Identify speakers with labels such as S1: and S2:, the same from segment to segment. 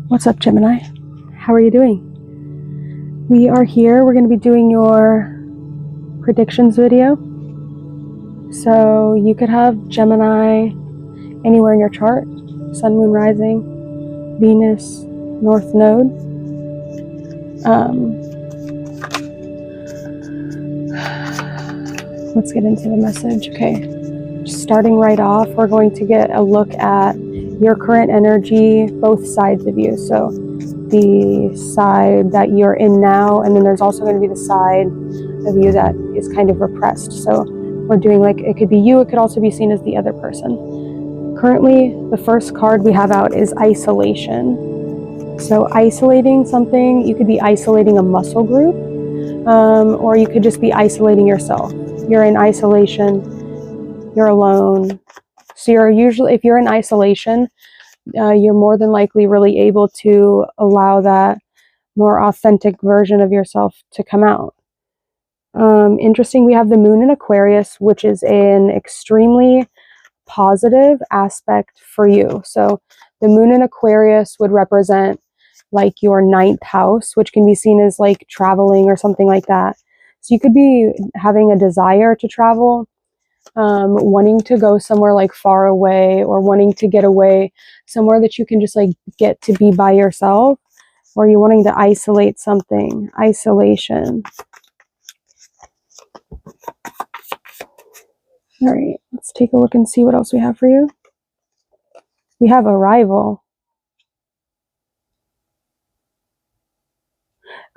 S1: What's up, Gemini? How are you doing? We are here. We're going to be doing your predictions video. So you could have Gemini anywhere in your chart. Sun, Moon, Rising, Venus, North Node. Let's get into the message. Okay. Starting right off, we're going to get a look at your current energy, both sides of you. So the side that you're in now, and then there's also going to be the side of you that is kind of repressed. So we're doing like, it could be you, it could also be seen as the other person. Currently, the first card we have out is isolation. So isolating something, you could be isolating a muscle group, or you could just be isolating yourself. You're in isolation, you're alone. So you're usually, if you're in isolation, you're more than likely really able to allow that more authentic version of yourself to come out. Interesting, we have the moon in Aquarius, which is an extremely positive aspect for you. So the moon in Aquarius would represent like your 9th house, which can be seen as like traveling or something like that. So you could be having a desire to travel, wanting to go somewhere like far away, or wanting to get away somewhere that you can just like get to be by yourself, or you're wanting to isolate something. Isolation. All right, let's take a look and see what else we have for you. We have arrival.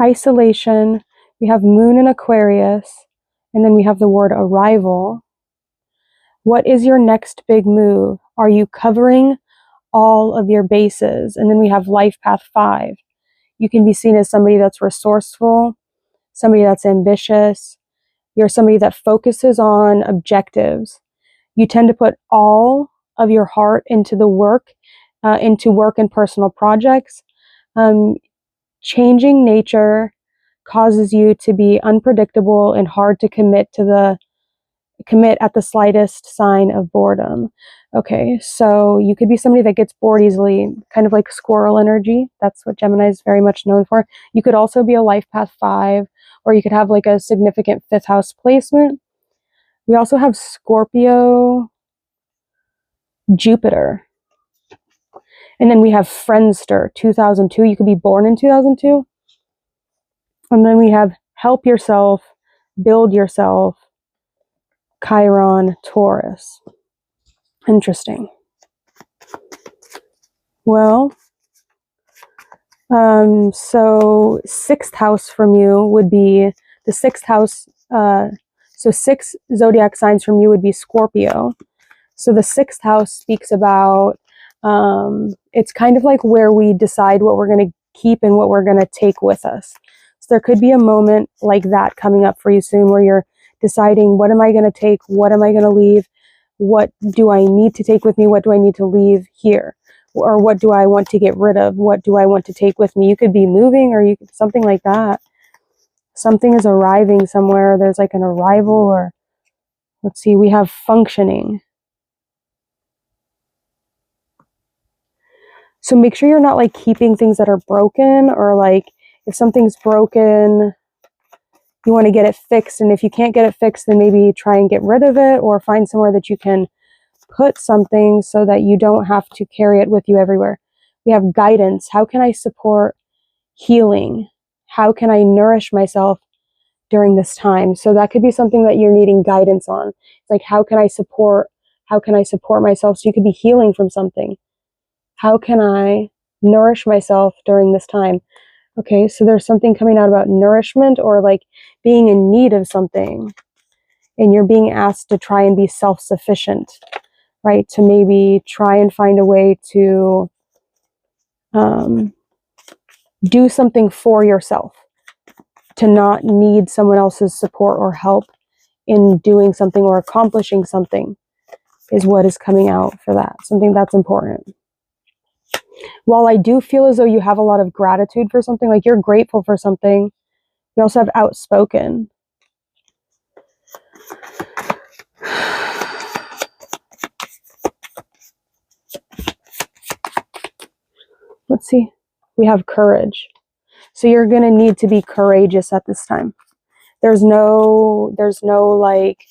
S1: Isolation. We have moon in Aquarius, and then we have the word arrival. What is your next big move? Are you covering all of your bases? And then we have life path 5. You can be seen as somebody that's resourceful, somebody that's ambitious. You're somebody that focuses on objectives. You tend to put all of your heart into the work, into work and personal projects. Changing nature causes you to be unpredictable and hard to commit at the slightest sign of boredom. Okay, so you could be somebody that gets bored easily, kind of like squirrel energy. That's what Gemini is very much known for. You could also be a life path 5, or you could have like a significant 5th house placement. We also have Scorpio, Jupiter. And then we have Friendster, 2002. You could be born in 2002. And then we have help yourself, build yourself, Chiron, Taurus. Interesting. Well, so 6th house from you would be the 6th house. So 6 zodiac signs from you would be Scorpio. So the 6th house speaks about, it's kind of like where we decide what we're going to keep and what we're going to take with us. So there could be a moment like that coming up for you soon where you're deciding, what am I going to take? What am I going to leave? What do I need to take with me? What do I need to leave here? Or what do I want to get rid of? What do I want to take with me? You could be moving, or you could, something like that. Something is arriving somewhere. There's like an arrival, or let's see, we have functioning. So make sure you're not like keeping things that are broken, or like if something's broken, you want to get it fixed. And if you can't get it fixed, then maybe try and get rid of it, or find somewhere that you can put something so that you don't have to carry it with you everywhere. We have guidance. How can I support healing? How can I nourish myself during this time? So that could be something that you're needing guidance on. It's like, how can I support myself? So you could be healing from something. How can I nourish myself during this time? Okay, so there's something coming out about nourishment, or like being in need of something, and you're being asked to try and be self-sufficient, right? To maybe try and find a way to do something for yourself, to not need someone else's support or help in doing something or accomplishing something, is what is coming out for that. Something that's important. While I do feel as though you have a lot of gratitude for something, like you're grateful for something, we also have outspoken. Let's see. We have courage. So you're going to need to be courageous at this time. There's no like,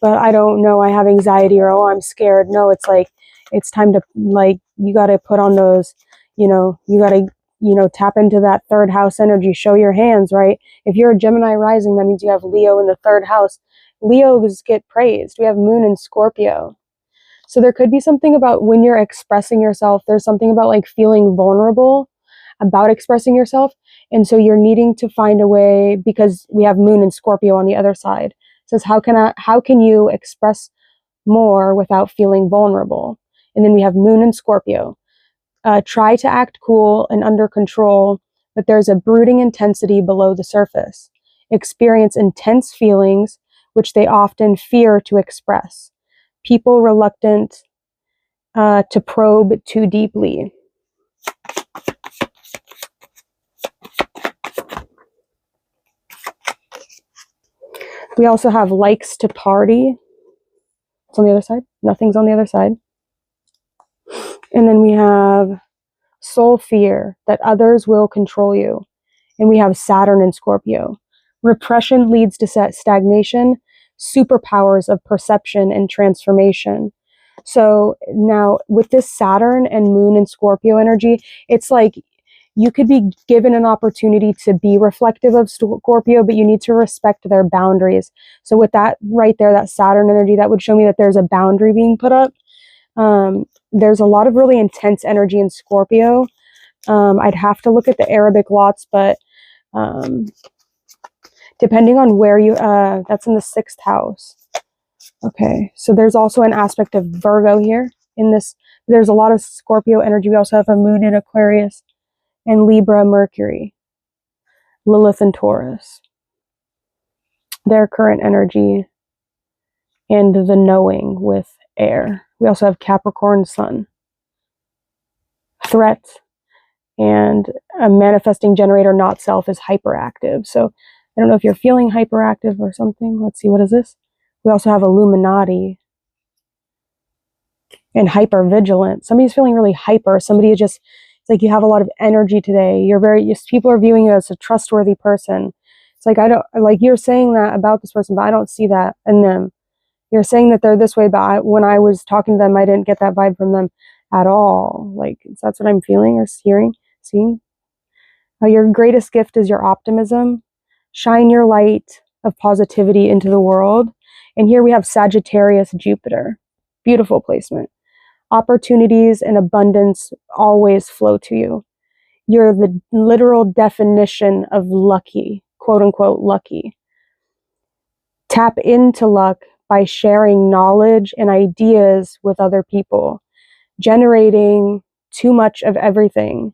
S1: but I don't know, I have anxiety, or, oh, I'm scared. No, it's like, it's time to, like, you got to put on those, you got to, tap into that third house energy, show your hands, right? If you're a Gemini rising, that means you have Leo in the third house. Leos get praised. We have Moon in Scorpio. So there could be something about when you're expressing yourself, there's something about like feeling vulnerable about expressing yourself. And so you're needing to find a way, because we have Moon in Scorpio on the other side. It says, how can you express more without feeling vulnerable? And then we have Moon in Scorpio. Try to act cool and under control, but there's a brooding intensity below the surface. Experience intense feelings, which they often fear to express. People reluctant to probe too deeply. We also have likes to party. It's on the other side. Nothing's on the other side. And then we have soul fear, that others will control you. And we have Saturn in Scorpio. Repression leads to stagnation, superpowers of perception and transformation. So now with this Saturn and Moon in Scorpio energy, it's like you could be given an opportunity to be reflective of Scorpio, but you need to respect their boundaries. So with that right there, that Saturn energy, that would show me that there's a boundary being put up. There's a lot of really intense energy in Scorpio. I'd have to look at the Arabic lots, but depending on where you, that's in the 6th house. Okay, so there's also an aspect of Virgo here in this. There's a lot of Scorpio energy. We also have a Moon in Aquarius and Libra, Mercury, Lilith, and Taurus. Their current energy and the knowing with air. We also have Capricorn, Sun. Threat and a manifesting generator, not self, is hyperactive. So I don't know if you're feeling hyperactive or something. Let's see, what is this? We also have Illuminati and hypervigilant. Somebody's feeling really hyper. Somebody is just, it's like you have a lot of energy today. People are viewing you as a trustworthy person. It's like, I don't, like you're saying that about this person, but I don't see that in them. You're saying that they're this way, but when I was talking to them, I didn't get that vibe from them at all. Like, that's what I'm feeling or hearing, seeing. Your greatest gift is your optimism. Shine your light of positivity into the world. And here we have Sagittarius, Jupiter. Beautiful placement. Opportunities and abundance always flow to you. You're the literal definition of lucky, quote unquote lucky. Tap into luck by sharing knowledge and ideas with other people. Generating too much of everything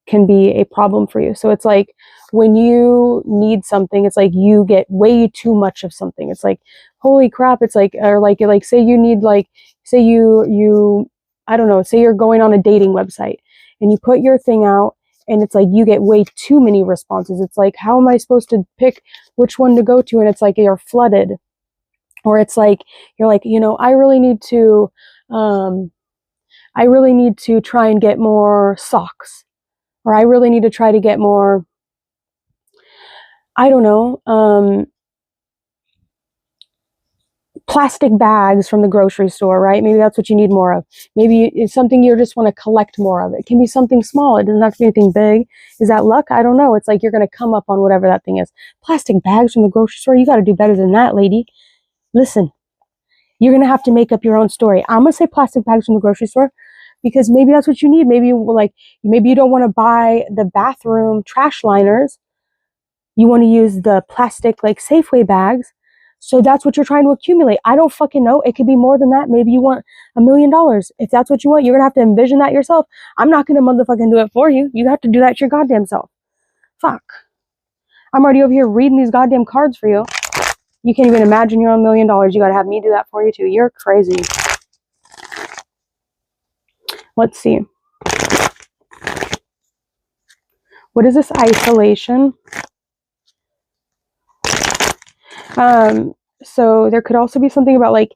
S1: can be a problem for you. So it's like when you need something, it's like you get way too much of something. It's like, holy crap. It's like, or like say you need, like, say you, I don't know, say you're going on a dating website and you put your thing out and it's like you get way too many responses. It's like, how am I supposed to pick which one to go to? And it's like you're flooded. Or it's like, you're like, I really need to try and get more socks. Or I really need to try to get more, I don't know, plastic bags from the grocery store, right? Maybe that's what you need more of. Maybe it's something you just want to collect more of. It can be something small. It doesn't have to be anything big. Is that luck? I don't know. It's like you're going to come up on whatever that thing is. Plastic bags from the grocery store? You got to do better than that, lady. Listen, you're going to have to make up your own story. I'm going to say plastic bags from the grocery store because maybe that's what you need. Maybe you don't want to buy the bathroom trash liners. You want to use the plastic like Safeway bags. So that's what you're trying to accumulate. I don't fucking know. It could be more than that. Maybe you want $1 million. If that's what you want, you're going to have to envision that yourself. I'm not going to motherfucking do it for you. You have to do that to your goddamn self. Fuck. I'm already over here reading these goddamn cards for you. You can't even imagine your own $1 million. You got to have me do that for you too. You're crazy. Let's see. What is this isolation? So there could also be something about like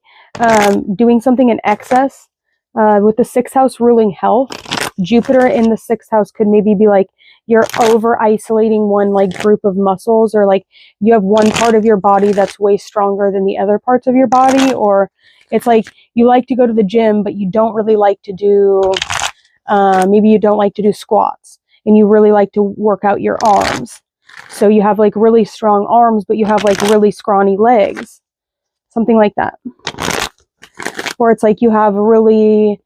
S1: doing something in excess with the 6th house ruling health. Jupiter in the 6th house could maybe be like you're over isolating one like group of muscles, or like you have one part of your body that's way stronger than the other parts of your body, or it's like you like to go to the gym but you don't really like to do maybe you don't like to do squats and you really like to work out your arms. So you have like really strong arms but you have like really scrawny legs. Something like that. Or it's like you have really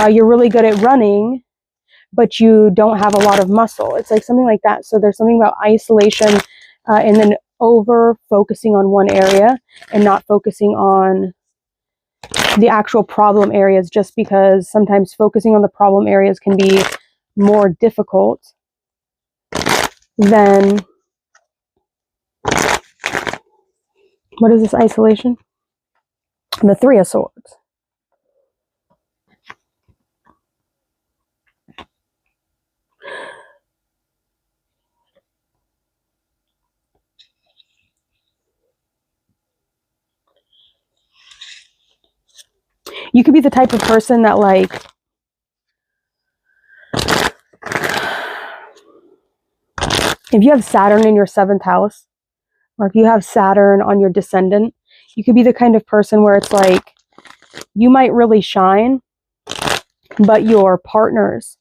S1: you're really good at running but you don't have a lot of muscle. It's like something like that. So there's something about isolation and then over focusing on one area and not focusing on the actual problem areas, just because sometimes focusing on the problem areas can be more difficult than, what is this isolation? The 3 of Swords. You could be the type of person that like, if you have Saturn in your 7th house, or if you have Saturn on your descendant, you could be the kind of person where it's like, you might really shine, but your partners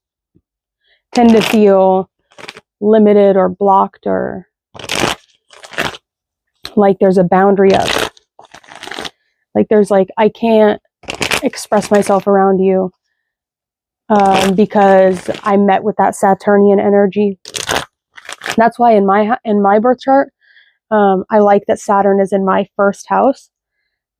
S1: tend to feel limited or blocked, or like there's a boundary up. Like there's like, I can't express myself around you because I met with that Saturnian energy. That's why in my birth chart, I like that Saturn is in my 1st house,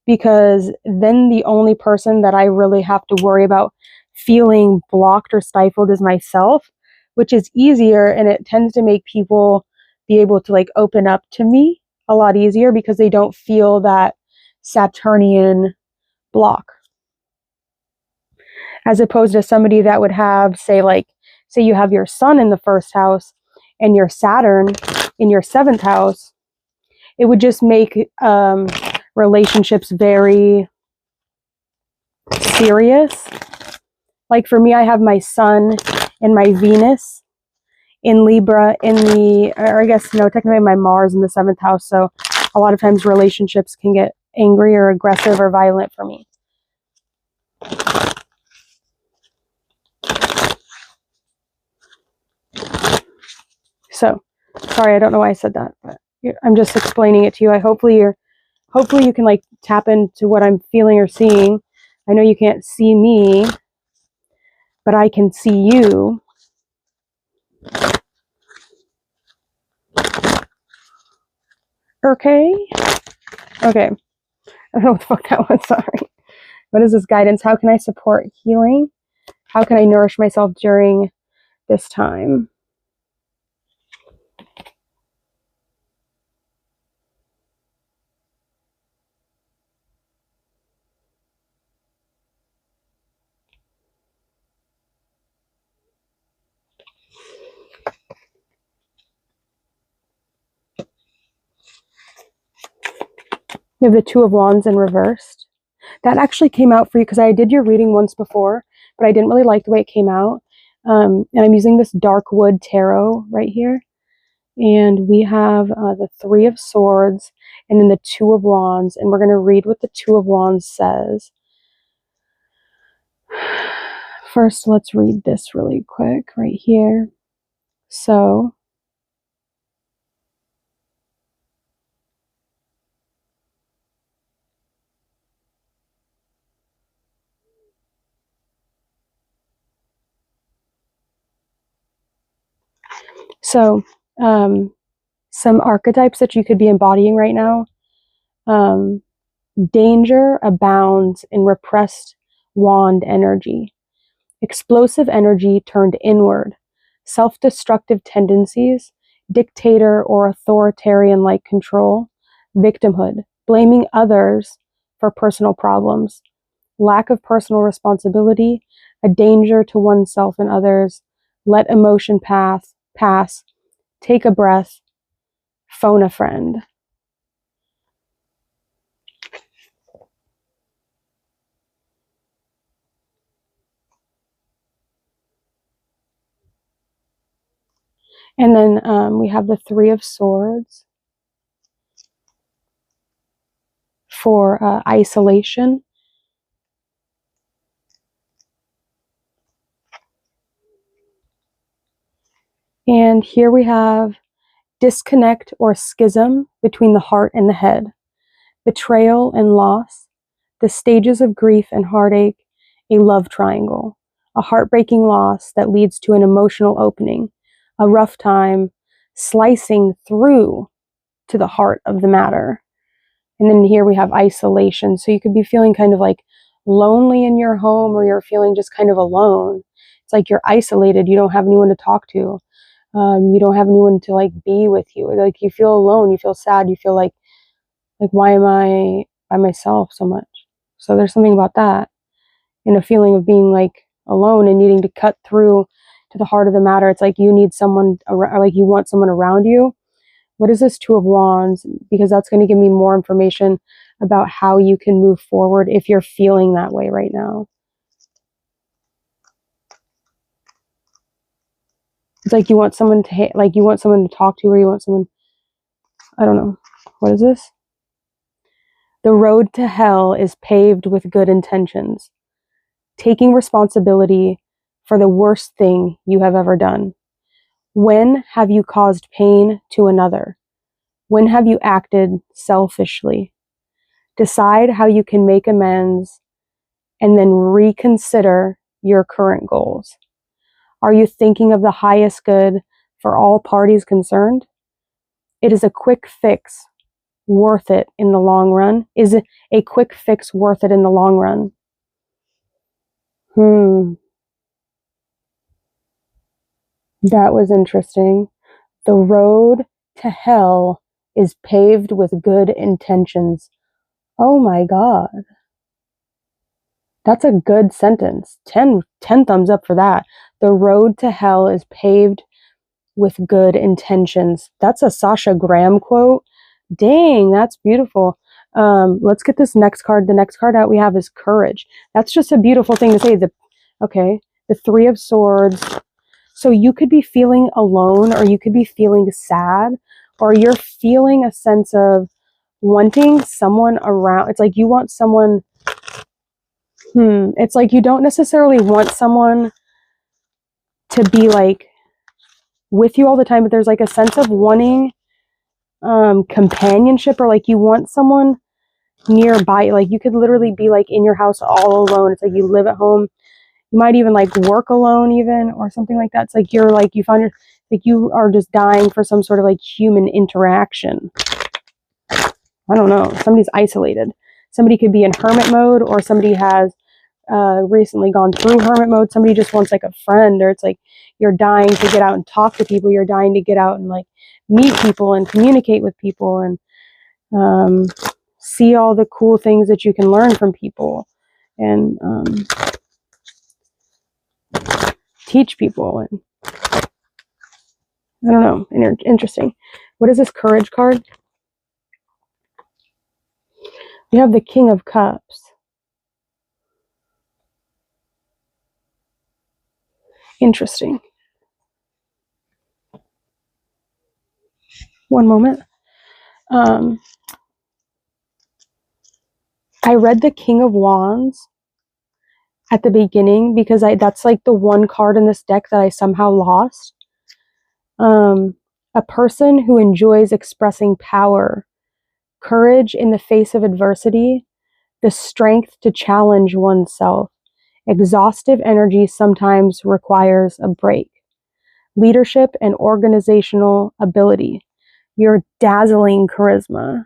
S1: because then the only person that I really have to worry about feeling blocked or stifled is myself, which is easier, and it tends to make people be able to like open up to me a lot easier because they don't feel that Saturnian block. As opposed to somebody that would have, say you have your Sun in the 1st house and your Saturn in your 7th house, it would just make relationships very serious. Like for me, I have my Sun and my Venus in Libra or I guess, no, technically my Mars in the 7th house. So a lot of times relationships can get angry or aggressive or violent for me. So, sorry, I don't know why I said that, but I'm just explaining it to you. Hopefully you can like tap into what I'm feeling or seeing. I know you can't see me, but I can see you. Okay. I don't know what the fuck that was, sorry. What is this guidance? How can I support healing? How can I nourish myself during this time? We have the 2 of Wands in reversed. That actually came out for you because I did your reading once before, but I didn't really like the way it came out. And I'm using this dark wood tarot right here. And we have the 3 of Swords and then the 2 of Wands. And we're going to read what the 2 of Wands says. First, let's read this really quick right here. So, some archetypes that you could be embodying right now. Danger abounds in repressed wand energy. Explosive energy turned inward. Self-destructive tendencies. Dictator or authoritarian-like control. Victimhood. Blaming others for personal problems. Lack of personal responsibility. A danger to oneself and others. Let emotion pass. Take a breath. Phone a friend. And then we have the Three of Swords for isolation. And here we have disconnect or schism between the heart and the head, betrayal and loss, the stages of grief and heartache, a love triangle, a heartbreaking loss that leads to an emotional opening, a rough time, slicing through to the heart of the matter. And then here we have isolation. So you could be feeling kind of like lonely in your home, or you're feeling just kind of alone. It's like you're isolated. You don't have anyone to talk to. You don't have anyone to like be with you. Like you feel alone. You feel sad. You feel like why am I by myself so much? So there's something about that, and a feeling of being like alone and needing to cut through to the heart of the matter. It's like you need someone around, like you want someone around you. What is this Two of Wands? Because that's going to give me more information about how you can move forward if you're feeling that way right now. It's like you want someone to you want someone to talk to, or you want someone, I don't know. What is this? The road to hell is paved with good intentions. Taking responsibility for the worst thing you have ever done. When have you caused pain to another? When have you acted selfishly? Decide how you can make amends and then reconsider your current goals. Are you thinking of the highest good for all parties concerned? It is a quick fix worth it in the long run? Is a quick fix worth it in the long run? That was interesting. The road to hell is paved with good intentions. Oh my God. That's a good sentence. 10 thumbs up for that. The road to hell is paved with good intentions. That's a Sasha Graham quote. Dang, that's beautiful. Let's get this next card. The next card out we have is courage. That's just a beautiful thing to say. The Three of Swords. So you could be feeling alone, or you could be feeling sad, or you're feeling a sense of wanting someone around. It's like you want someone. It's like you don't necessarily want someone to be like with you all the time, but there's like a sense of wanting companionship, or like you want someone nearby. Like you could literally be like in your house all alone. It's like you live at home. You might even like work alone even, or something like that. It's like you're like, you find like you are just dying for some sort of like human interaction. I don't know. Somebody's isolated. Somebody could be in hermit mode, or somebody has recently gone through hermit mode. Somebody just wants like a friend, or it's like you're dying to get out and talk to people. You're dying to get out and like meet people and communicate with people, and see all the cool things that you can learn from people, and teach people. And I don't know, interesting. What is this courage card? We have the King of Cups. Interesting. One moment. I read the King of Wands at the beginning because that's like the one card in this deck that I somehow lost. A person who enjoys expressing power, courage in the face of adversity, the strength to challenge oneself. Exhaustive energy sometimes requires a break. Leadership and organizational ability. Your dazzling charisma,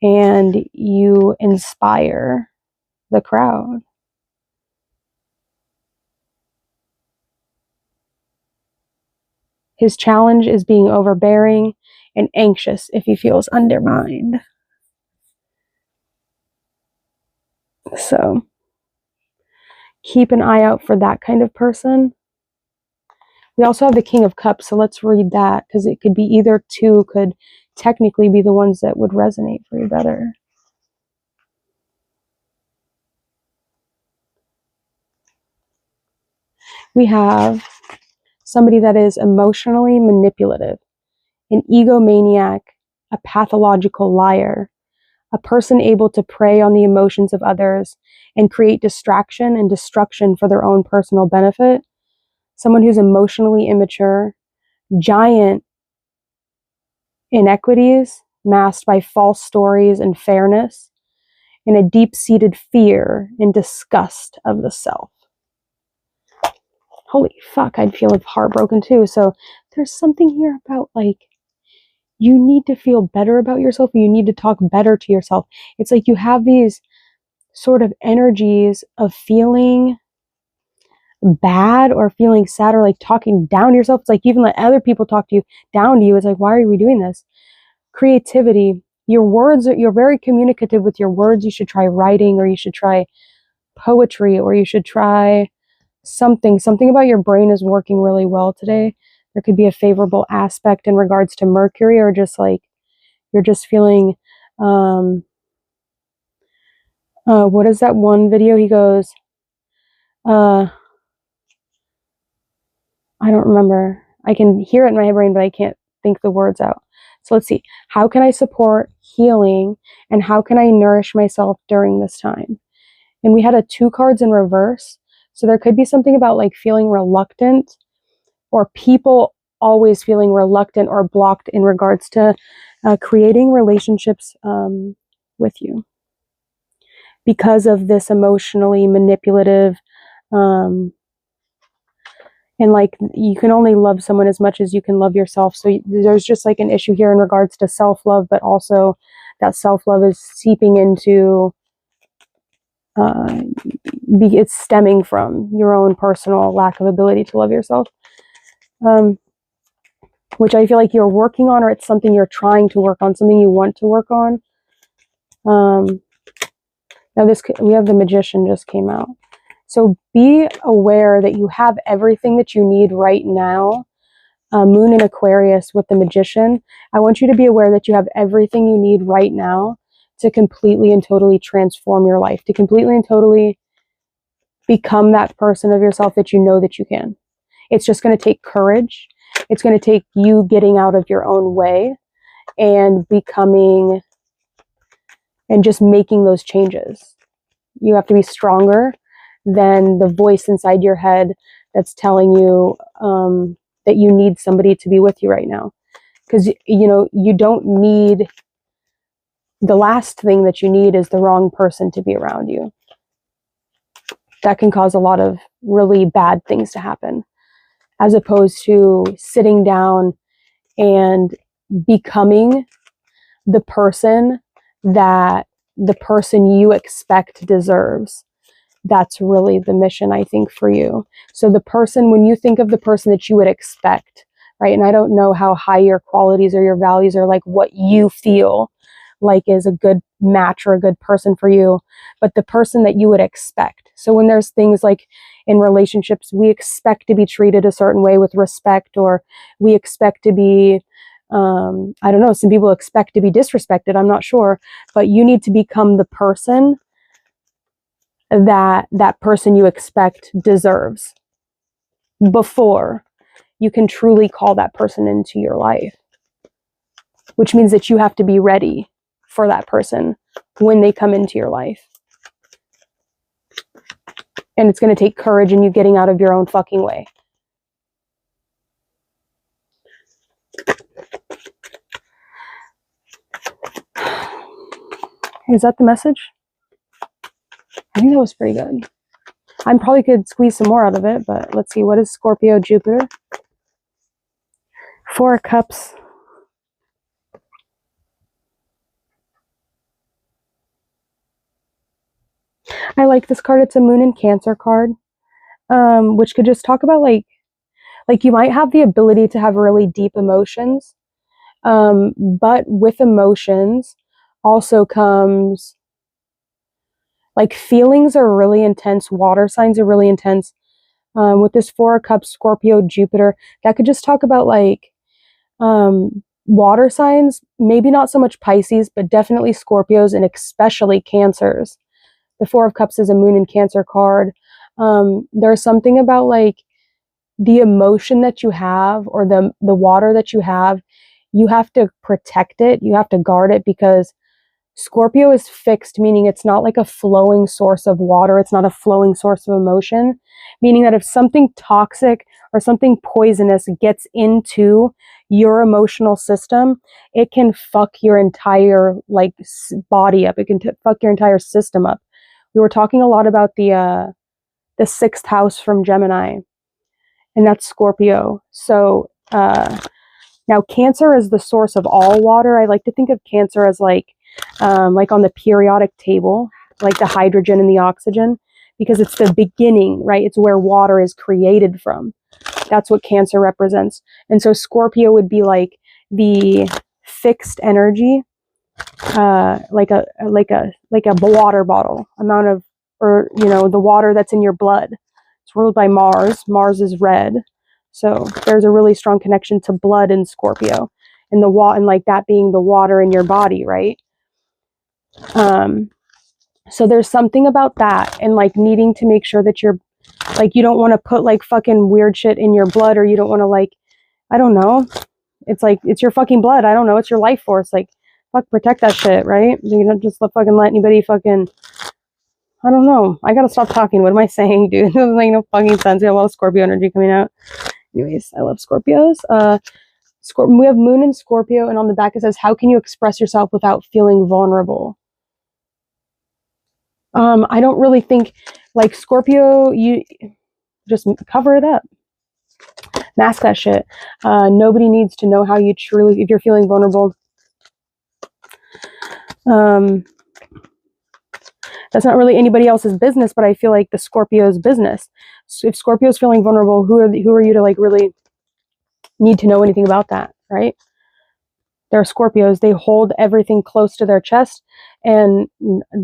S1: and you inspire the crowd. His challenge is being overbearing and anxious if he feels undermined. So keep an eye out for that kind of person. We also have the King of Cups, so let's read that, because it could be either two, could technically be the ones that would resonate for you better. We have somebody that is emotionally manipulative, an egomaniac, a pathological liar, a person able to prey on the emotions of others and create distraction and destruction for their own personal benefit, someone who's emotionally immature, giant inequities masked by false stories and fairness, and a deep-seated fear and disgust of the self. Holy fuck, I'd feel heartbroken too. So there's something here about like, you need to feel better about yourself. You need to talk better to yourself. It's like you have these sort of energies of feeling bad or feeling sad or like talking down to yourself. It's like even let other people talk to you down to you. It's like, why are we doing this? Creativity. Your words, you're very communicative with your words. You should try writing, or you should try poetry, or you should try something about your brain is working really well today. There could be a favorable aspect in regards to Mercury, or just like you're just feeling what is that one video he goes I don't remember. I can hear it in my brain, but I can't think the words out. So let's see. How can I support healing, and how can I nourish myself during this time? And we had a 2 cards in reverse. So there could be something about like feeling reluctant, or people always feeling reluctant or blocked in regards to creating relationships with you because of this emotionally manipulative and like you can only love someone as much as you can love yourself. So there's just like an issue here in regards to self-love, but also that self-love is seeping into it's stemming from your own personal lack of ability to love yourself, which I feel like you're working on, or it's something you're trying to work on, something you want to work on. Now we have the Magician just came out. So be aware that you have everything that you need right now. Moon in Aquarius with the Magician. I want you to be aware that you have everything you need right now to completely and totally transform your life, to completely and totally become that person of yourself that you know that you can. It's just going to take courage. It's going to take you getting out of your own way and becoming and just making those changes. You have to be stronger than the voice inside your head that's telling you that you need somebody to be with you right now. Because, you know, you don't need, the last thing that you need is the wrong person to be around you. That can cause a lot of really bad things to happen, as opposed to sitting down and becoming the person that the person you expect deserves. That's really the mission, I think, for you. So the person, when you think of the person that you would expect, right? And I don't know how high your qualities or your values are, like what you feel like is a good match or a good person for you, but the person that you would expect. So when there's things like in relationships, we expect to be treated a certain way with respect, or we expect to be, I don't know, some people expect to be disrespected. I'm not sure, but you need to become the person that person you expect deserves before you can truly call that person into your life, which means that you have to be ready for that person when they come into your life. And it's going to take courage and you getting out of your own fucking way. Is that the message? I think that was pretty good. I probably could squeeze some more out of it, but let's see. What is Scorpio, Jupiter? 4 of Cups. I like this card. It's a Moon in Cancer card, which could just talk about like you might have the ability to have really deep emotions, but with emotions also comes like feelings are really intense. Water signs are really intense. With this 4 of Cups, Scorpio, Jupiter, that could just talk about like water signs, maybe not so much Pisces, but definitely Scorpios and especially Cancers. The 4 of Cups is a Moon in Cancer card. There's something about like the emotion that you have, or the water that you have to protect it. You have to guard it, because Scorpio is fixed, meaning it's not like a flowing source of water. It's not a flowing source of emotion, meaning that if something toxic or something poisonous gets into your emotional system, it can fuck your entire like body up. It can fuck your entire system up. We were talking a lot about the sixth house from Gemini, and that's Scorpio. So now Cancer is the source of all water. I like to think of Cancer as like on the periodic table, like the hydrogen and the oxygen, because it's the beginning, right? It's where water is created from. That's what Cancer represents. And so Scorpio would be like the fixed energy, like a water bottle amount of, or the water that's in your blood. It's ruled by Mars. Mars is red, so there's a really strong connection to blood in Scorpio, and and like that being the water in your body, right? So there's something about that, and like needing to make sure that you're like, you don't want to put like fucking weird shit in your blood, or you don't want to like, I don't know. It's like, it's your fucking blood. I don't know. It's your life force. Like, fuck, protect that shit, right? You don't just let anybody fucking, I don't know. I gotta stop talking. What am I saying, dude? It doesn't make no fucking sense. We have a lot of Scorpio energy coming out. Anyways, I love Scorpios. We have Moon in Scorpio, and on the back it says, how can you express yourself without feeling vulnerable? I don't really think, like, Scorpio, you just cover it up. Mask that shit. Nobody needs to know how you truly, if you're feeling vulnerable. That's not really anybody else's business, but I feel like the Scorpio's business. So if Scorpio's feeling vulnerable, who are you to like really need to know anything about that, right? They're Scorpios. They hold everything close to their chest, and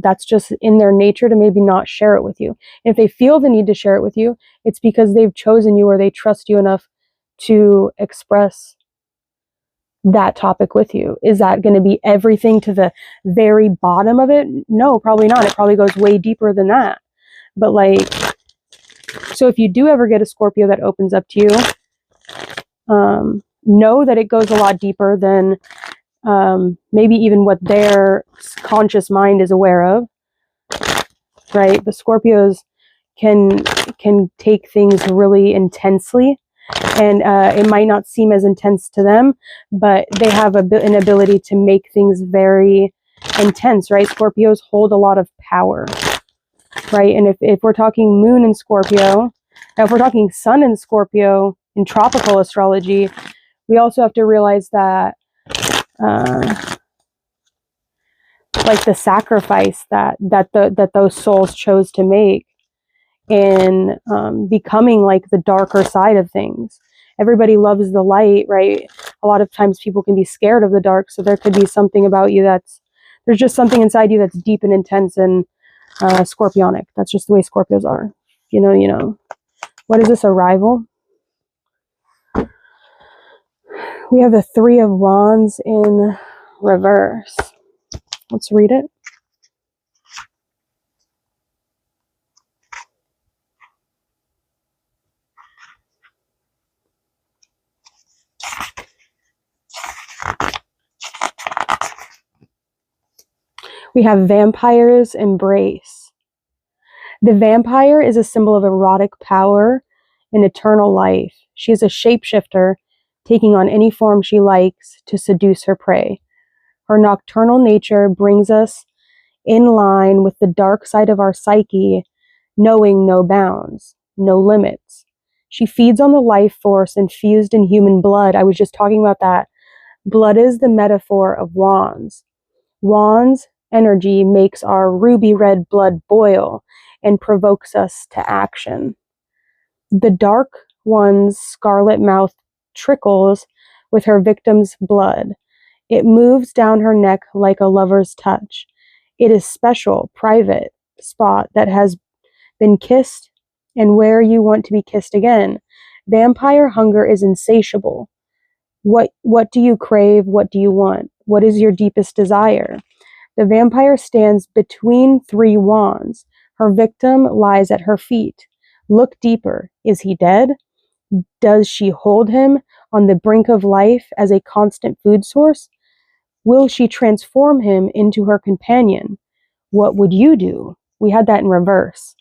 S1: that's just in their nature to maybe not share it with you. And if they feel the need to share it with you, it's because they've chosen you, or they trust you enough to express that topic with you. Is that going to be everything to the very bottom of it? No, probably not. It probably goes way deeper than that. But like, so if you do ever get a Scorpio that opens up to you, know that it goes a lot deeper than maybe even what their conscious mind is aware of, right? The Scorpios can take things really intensely, and it might not seem as intense to them, but they have an ability to make things very intense, right? Scorpios hold a lot of power, right? And if we're talking Moon in Scorpio, now if we're talking Sun in Scorpio in tropical astrology, we also have to realize that like the sacrifice that those souls chose to make in becoming like the darker side of things. Everybody loves the light, right? A lot of times people can be scared of the dark, so there could be something about you there's just something inside you that's deep and intense and scorpionic. That's just the way Scorpios are. You know. What is this, a rival? We have the Three of Wands in reverse. Let's read it. We have Vampire's Embrace. The vampire is a symbol of erotic power and eternal life. She is a shapeshifter, taking on any form she likes to seduce her prey. Her nocturnal nature brings us in line with the dark side of our psyche, knowing no bounds, no limits. She feeds on the life force infused in human blood. I was just talking about that. Blood is the metaphor of wands. Wands energy makes our ruby red blood boil and provokes us to action. The dark one's scarlet mouth trickles with her victim's blood. It moves down her neck like a lover's touch. It is special, private spot that has been kissed and where you want to be kissed again. Vampire hunger is insatiable. What do you crave? What do you want? What is your deepest desire? The vampire stands between three wands. Her victim lies at her feet. Look deeper. Is he dead? Does she hold him on the brink of life as a constant food source? Will she transform him into her companion? What would you do? We had that in reverse.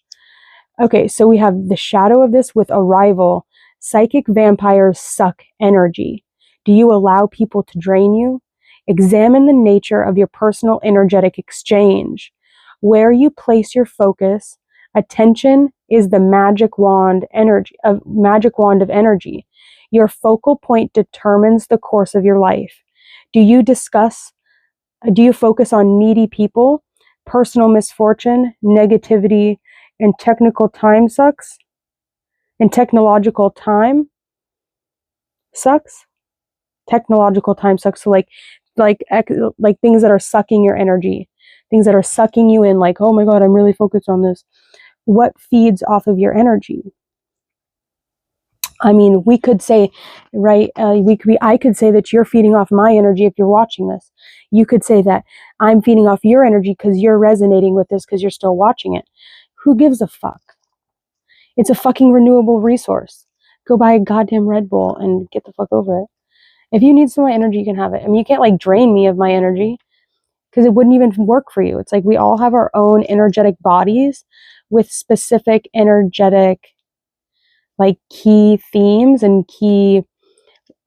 S1: Okay, so we have the shadow of this with arrival. Psychic vampires suck energy. Do you allow people to drain you? Examine the nature of your personal energetic exchange. Where you place your focus, attention is the magic wand of energy. Your focal point determines the course of your life. Do you focus on needy people, personal misfortune, negativity, and technical time sucks? And technological time sucks? Technological time sucks. So like things that are sucking your energy, things that are sucking you in, like, oh my God, I'm really focused on this. What feeds off of your energy? I mean, we could say, right, I could say that you're feeding off my energy if you're watching this. You could say that I'm feeding off your energy because you're resonating with this because you're still watching it. Who gives a fuck? It's a fucking renewable resource. Go buy a goddamn Red Bull and get the fuck over it. If you need some of my energy, you can have it. I mean, you can't like drain me of my energy because it wouldn't even work for you. It's like we all have our own energetic bodies with specific energetic like key themes and key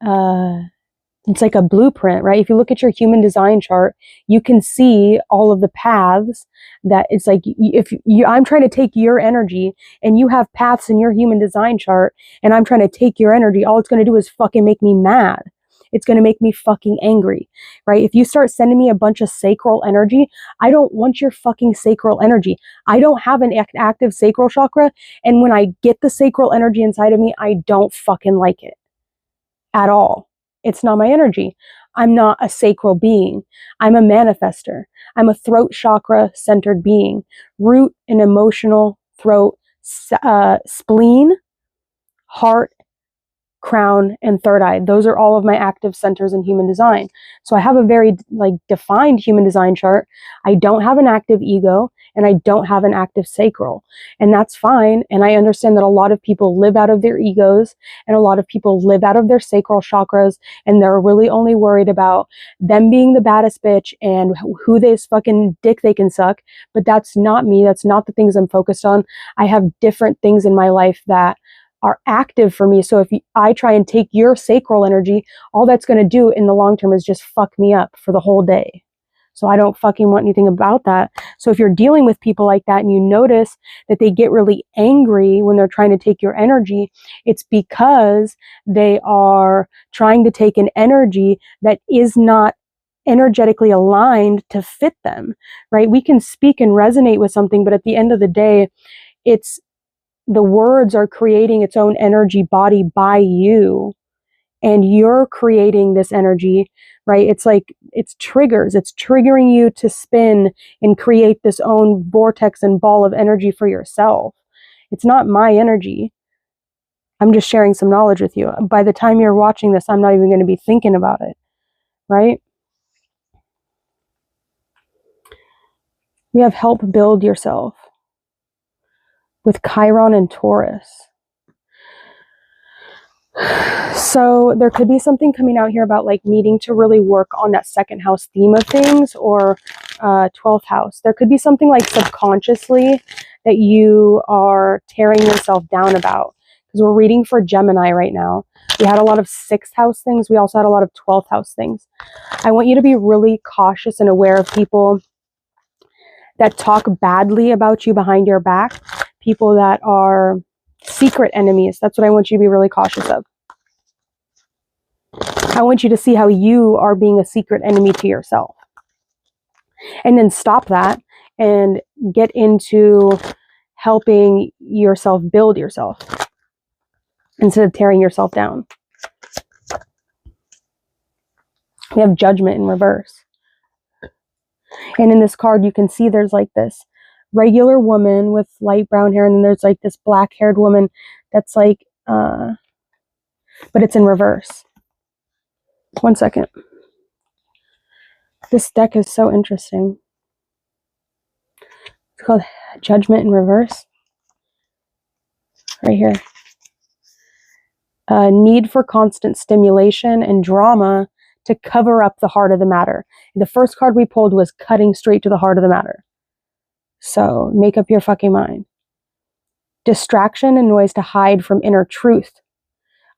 S1: it's like a blueprint, right? If you look at your human design chart, you can see all of the paths that it's like if you, I'm trying to take your energy and you have paths in your human design chart and I'm trying to take your energy, all it's going to do is fucking make me mad. It's going to make me fucking angry, right? If you start sending me a bunch of sacral energy, I don't want your fucking sacral energy. I don't have an active sacral chakra. And when I get the sacral energy inside of me, I don't fucking like it at all. It's not my energy. I'm not a sacral being. I'm a manifester. I'm a throat chakra centered being. Root and emotional, throat, spleen, heart, crown, and third eye. Those are all of my active centers in human design. So I have a very like defined human design chart. I don't have an active ego and I don't have an active sacral. And that's fine. And I understand that a lot of people live out of their egos and a lot of people live out of their sacral chakras and they're really only worried about them being the baddest bitch and who this fucking dick they can suck. But that's not me. That's not the things I'm focused on. I have different things in my life that are active for me. So if I try and take your sacral energy, all that's going to do in the long term is just fuck me up for the whole day. So I don't fucking want anything about that. So if you're dealing with people like that and you notice that they get really angry when they're trying to take your energy, it's because they are trying to take an energy that is not energetically aligned to fit them, right? We can speak and resonate with something, but at the end of the day, it's the words are creating its own energy body by you and you're creating this energy, right? It's like it's triggers. It's triggering you to spin and create this own vortex and ball of energy for yourself. It's not my energy. I'm just sharing some knowledge with you. By the time you're watching this, I'm not even going to be thinking about it, right? We have help build yourself with Chiron and Taurus. So there could be something coming out here about like needing to really work on that second house theme of things or 12th house. There could be something like subconsciously that you are tearing yourself down about because we're reading for Gemini right now. We had a lot of 6th house things. We also had a lot of 12th house things. I want you to be really cautious and aware of people that talk badly about you behind your back, people that are secret enemies. That's what I want you to be really cautious of. I want you to see how you are being a secret enemy to yourself. And then stop that and get into helping yourself build yourself instead of tearing yourself down. We have judgment in reverse. And in this card, you can see there's like this regular woman with light brown hair, and then there's like this black-haired woman that's like, but it's in reverse. One second. This deck is so interesting. It's called Judgment in Reverse. Right here. need for constant stimulation and drama to cover up the heart of the matter. The first card we pulled was cutting straight to the heart of the matter. So make up your fucking mind. Distraction and noise to hide from inner truth.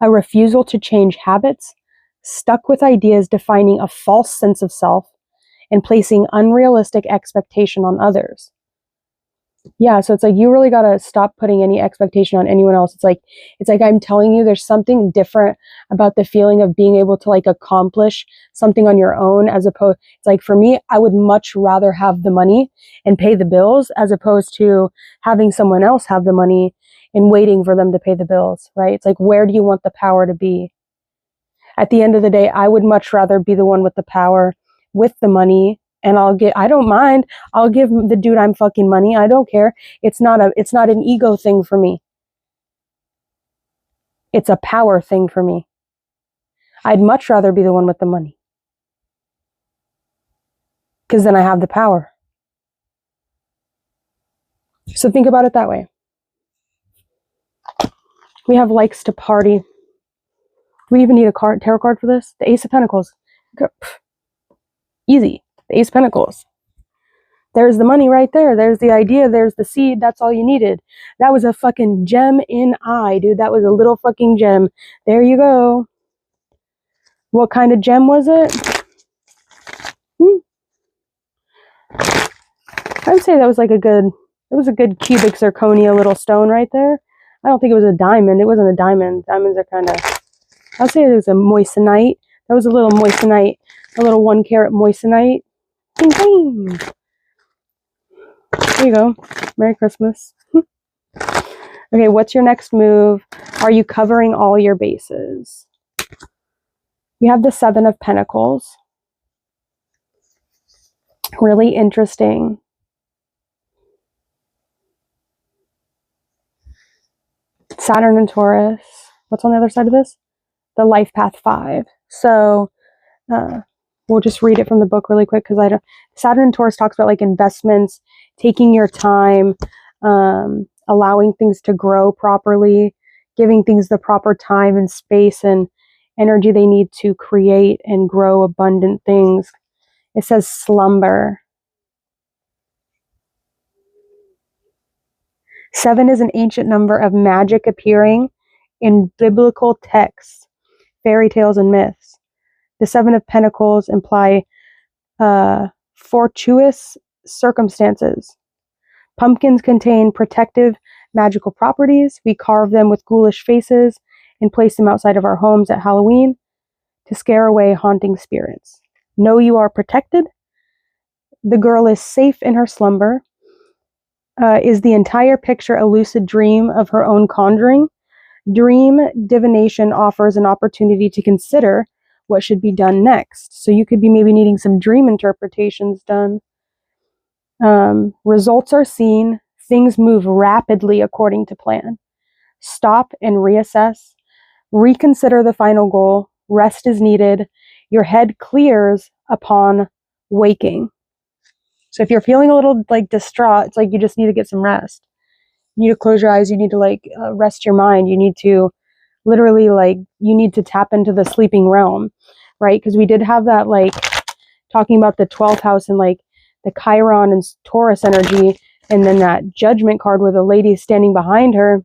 S1: A refusal to change habits, stuck with ideas defining a false sense of self, and placing unrealistic expectation on others. Yeah, so it's like you really got to stop putting any expectation on anyone else. It's like I'm telling you there's something different about the feeling of being able to like accomplish something on your own, as opposed, it's like for me, I would much rather have the money and pay the bills as opposed to having someone else have the money and waiting for them to pay the bills, right? It's like, where do you want the power to be? At the end of the day, I would much rather be the one with the power, with the money. And I don't mind. I'll give the dude I'm fucking money. I don't care. It's not an ego thing for me. It's a power thing for me. I'd much rather be the one with the money. Because then I have the power. So think about it that way. We have likes to party. Do we even need a tarot card for this? The Ace of Pentacles. Easy. The Ace of Pentacles. There's the money right there. There's the idea. There's the seed. That's all you needed. That was a fucking gem in eye, dude. That was a little fucking gem. There you go. What kind of gem was it? I would say that was like it was a good cubic zirconia little stone right there. I don't think it was a diamond. It wasn't a diamond. Diamonds are kind of, I'll say it was a moissanite. That was a little moissanite, a little 1 carat moissanite. Ding, ding. There you go. Merry Christmas. Okay, what's your next move? Are you covering all your bases? You have the 7 of Pentacles. Really interesting. Saturn and Taurus. What's on the other side of this? The life path 5. So we'll just read it from the book really quick because Saturn and Taurus talks about like investments, taking your time, allowing things to grow properly, giving things the proper time and space and energy they need to create and grow abundant things. It says slumber. 7 is an ancient number of magic appearing in biblical texts, fairy tales, and myths. The 7 of Pentacles imply fortuitous circumstances. Pumpkins contain protective magical properties. We carve them with ghoulish faces and place them outside of our homes at Halloween to scare away haunting spirits. Know you are protected. The girl is safe in her slumber. Is the entire picture a lucid dream of her own conjuring? Dream divination offers an opportunity to consider what should be done next. So you could be maybe needing some dream interpretations done. Results are seen. Things move rapidly according to plan. Stop and reassess. Reconsider the final goal. Rest is needed. Your head clears upon waking. So if you're feeling a little like distraught, it's like you just need to get some rest. You need to close your eyes. You need to like rest your mind. You need to literally like, you need to tap into the sleeping realm, right? Because we did have that like talking about the 12th house and like the Chiron and Taurus energy, and then that judgment card where the lady is standing behind her.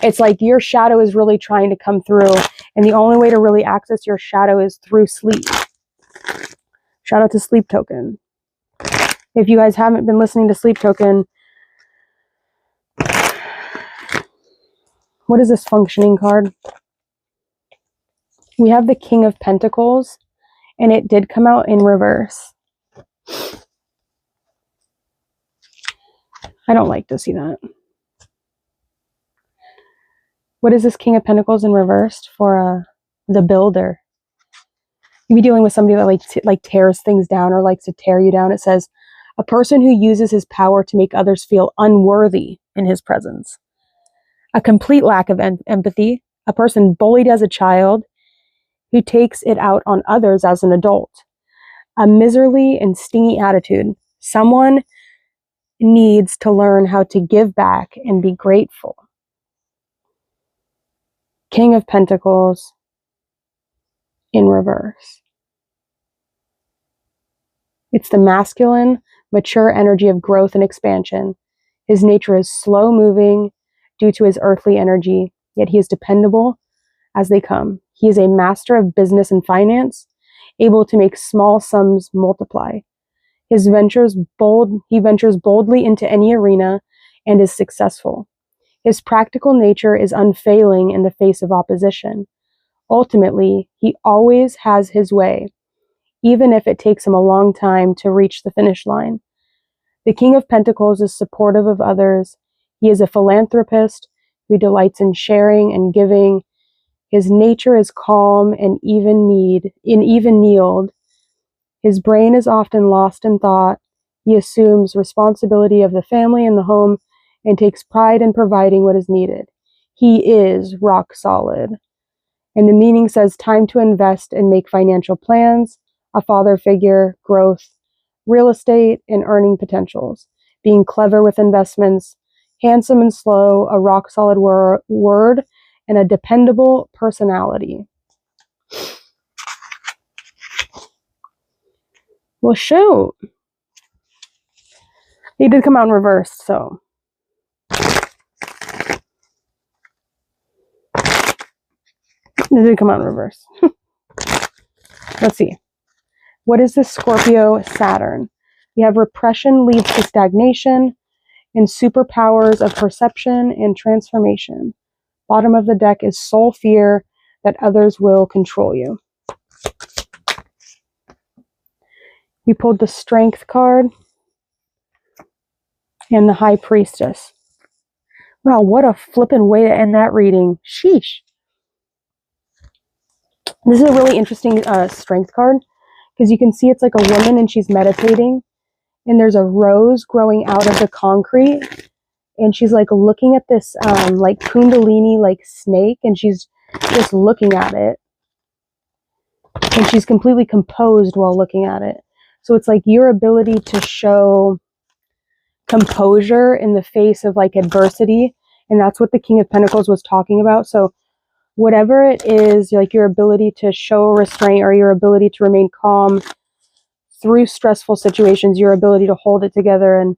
S1: It's like your shadow is really trying to come through, and the only way to really access your shadow is through sleep. Shout out to Sleep Token. If you guys haven't been listening to Sleep Token, what is this functioning card? We have the King of Pentacles, and it did come out in reverse. I don't like to see that. What is this King of Pentacles in reversed for the builder? You be dealing with somebody that like tears things down or likes to tear you down. It says, a person who uses his power to make others feel unworthy in his presence. A complete lack of empathy. A person bullied as a child who takes it out on others as an adult. A miserly and stingy attitude. Someone needs to learn how to give back and be grateful. King of Pentacles in reverse. It's the masculine, mature energy of growth and expansion. His nature is slow moving due to his earthly energy, yet he is dependable as they come. He is a master of business and finance, able to make small sums multiply. He ventures boldly into any arena and is successful. His practical nature is unfailing in the face of opposition. Ultimately, he always has his way, even if it takes him a long time to reach the finish line. The King of Pentacles is supportive of others. He is a philanthropist who delights in sharing and giving. His nature is calm and even-keeled. His brain is often lost in thought. He assumes responsibility of the family and the home and takes pride in providing what is needed. He is rock solid. And the meaning says time to invest and make financial plans, a father figure, growth, real estate, and earning potentials. Being clever with investments, handsome and slow, a rock solid word, and a dependable personality. Well, shoot. He did come out in reverse, so. It did come out in reverse. Let's see. What is this Scorpio Saturn? We have repression leads to stagnation and superpowers of perception and transformation. Bottom of the deck is soul fear that others will control you. We pulled the Strength card and the High Priestess. Wow, what a flippin' way to end that reading. Sheesh. This is a really interesting Strength card because you can see it's like a woman and she's meditating and there's a rose growing out of the concrete and she's like looking at this like kundalini like snake and she's just looking at it and she's completely composed while looking at it. So it's like your ability to show composure in the face of like adversity, and that's what the King of Pentacles was talking about. So whatever it is, like your ability to show restraint or your ability to remain calm through stressful situations, your ability to hold it together and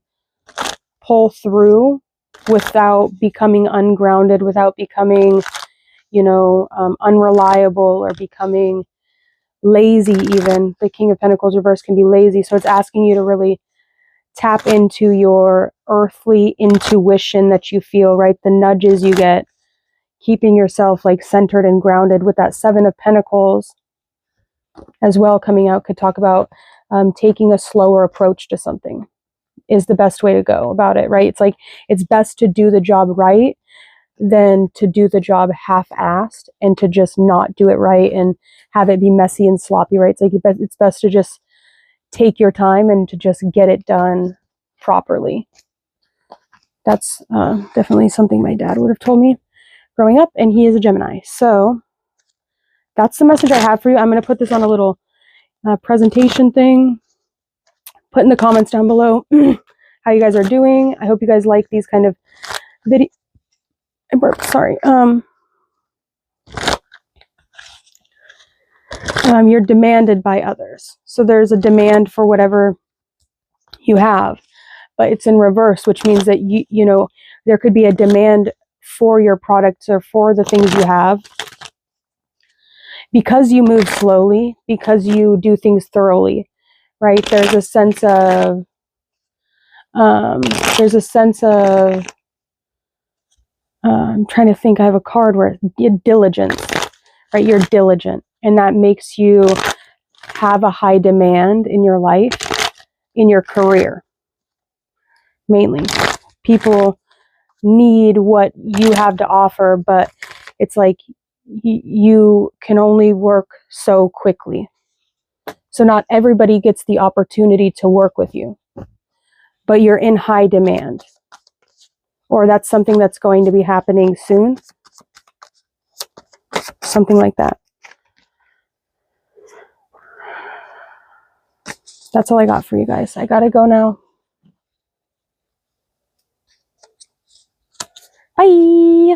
S1: pull through without becoming ungrounded, without becoming, unreliable or becoming lazy even. The King of Pentacles reverse can be lazy. So it's asking you to really tap into your earthly intuition that you feel, right? The nudges you get, keeping yourself like centered and grounded. With that Seven of Pentacles as well coming out, could talk about taking a slower approach to something is the best way to go about it, right? It's like, it's best to do the job right than to do the job half-assed and to just not do it right and have it be messy and sloppy, right? It's like, it's best to just take your time and to just get it done properly. That's definitely something my dad would have told me growing up, and he is a Gemini. So that's the message I have for you. I'm going to put this on a little presentation thing. Put in the comments down below how you guys are doing. I hope you guys like these kind of video. I burped, sorry. You're demanded by others. So there's a demand for whatever you have, but it's in reverse, which means that there could be a demand for your products or for the things you have because you move slowly, because you do things thoroughly, right? There's a sense of I'm trying to think. I have a card where diligence, right? You're diligent, and that makes you have a high demand in your life, in your career. Mainly, people need what you have to offer, but it's like you can only work so quickly. So not everybody gets the opportunity to work with you, but you're in high demand, or that's something that's going to be happening soon. Something like that. That's all I got for you guys. I gotta go now. Bye.